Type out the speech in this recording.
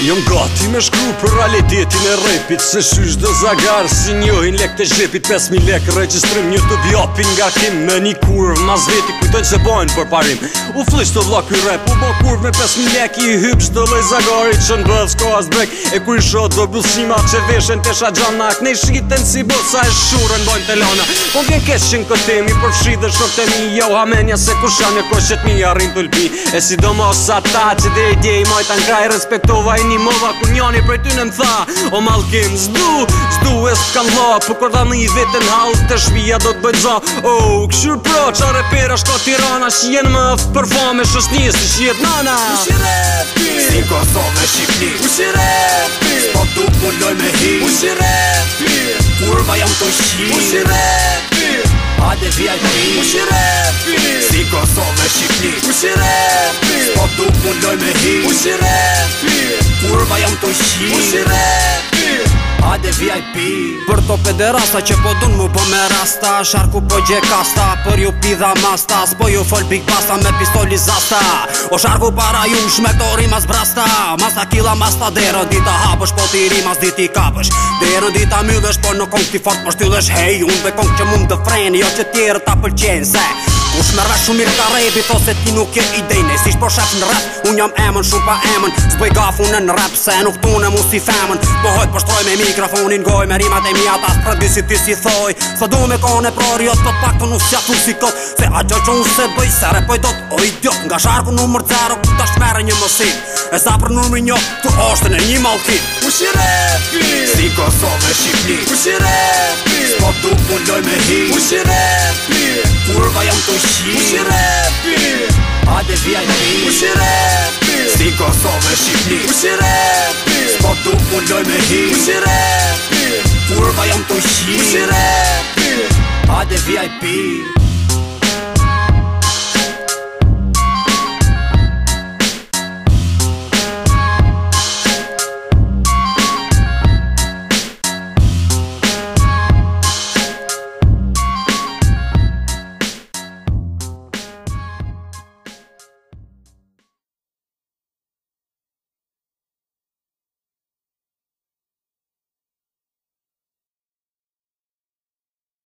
Jom gati me shkru për realitetin e repit, se shysh dhe zagar si njohin lek të zhepit. 5.000 lek registrim YouTube japin nga kim, me një kurv mas veti kujtojnë se bojnë për parim. U flish të vla kuj rap, u bo kurv me 5.000 lek, i hyp shdo lej zagarit që në bëdh s'ko as brek. E kuj shot do bullsima që veshen të shagjanak, ne shiten si bosa e shurën bojnë të lana. Po vjen kes që në këtemi përfshi dhe shok të mi, jo hamenja se kushan e koshet mi arrin të lpi. E sidomos ata që dhe i djej majta në kraj, respektova një mova kur njani prej ty në më tha o malkim zdu e s'kan la, po kur da një vetën halë të shpia do të bëjt za. O, këshur pro, qa repera shko Tirana, që jenë më përfame shosnjës të shjet nana. Ushi repi, si Kosovë Shqipni. Ushi repi, s'po tu pulloj me hi. Ushi repi, kurva jam të shi. Ushi repi, hajde VIP. Ushi repi, si Kosovë Shqipni. Ushi repi, s'po tu pulloj me hi. Ushi repi, kurva jam të shi. Ushi repi, hajde VIP. Për to pederasta që po dun mu po me rasta, sharku po gje kasta, për ju pidha masta, s'po ju fol big basta me pistoli zasta. O sharku para ju shme këto rimas brasta, masta kila masta derën dita hapësh, po ti rimas diti kapësh. Derën dita myllesh, po në kong ti fort po shtylesh. Hej, unë dhe kong që mund të freni, jo që tjerë ta pëlqenë se ush me rrash shumë mirë ka repi, tho se ti nuk je idejne. Si shpo shef në rap, unë jam emën, shumë pa emën. S'bëj gafunën në rap, se nuk tune mu si femën. Po hojt po shtroj me mikrofonin goj, me rimat e mija ta s'prëdi si ti si thoj. Sa du me kone proriot, po pak të nuk s'jatu si kot. Se a gjo që unë se bëj, se repoj dot, o idiot. Nga sharku numër 0, ku ta shmere një mësit. E sa për numër 1, tu oshtën e një malkit. Ushi repi, si Kosovë Shqipni. Ushi repi, s'po tu pulloj me hi. Ushi repi, kurva jam të shi. Ushi repi, hajde VIP. Ushi repi, si Kosovë Shqipni. Ushi repi, s'po tu pulloj me hi. Ushi repi, kurva jam të shi. Ushi repi, hajde VIP.